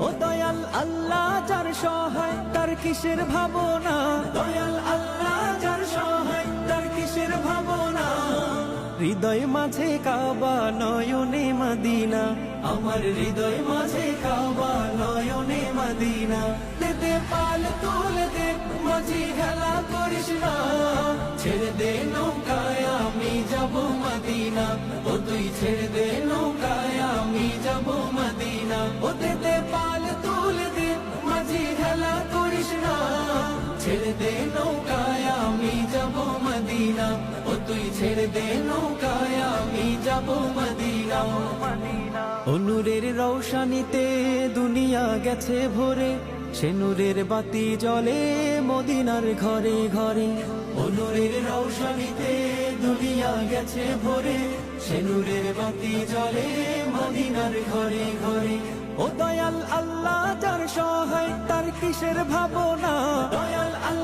ও দয়াল আল্লাহ যার সহায় তার কিসের ভাবনা, দয়াল আল্লাহ যার সহায় তার কিসের ভাবনা। হৃদয় মাঝে কাবা নয়নে মদিনা, আমার হৃদয় মাঝে কাবা নয়নে মদিনা। দে পাল তুলে দে মাঝি খেলা করিস না, ছেড়ে দে নৌকায় আমি যাব মদিনা। ও তুই ছেড়ে দে নৌকায় আমি যাব মদিনা। ও দে পাল তুলে দে মাঝি খেলা করিস না, ছেড়ে দে নৌকায় আমি যাব মদিনা। ও তুই ছেড়ে দে নৌকায় আমি যাব মদিনা। ও নূরের রৌশানীতে দুনিয়া গেছে ভরে, সে নূরের বাতি জ্বলে মদিনার ঘরে ঘরে। ও নূরের রৌশানীতে দুনিয়া গেছে ভরে, সে নূরের বাতি জ্বলে মদিনার ঘরে ঘরে। ও দয়াল আল্লাহ যার সহায় তার কিসের ভাবনা, দয়াল আল্লাহ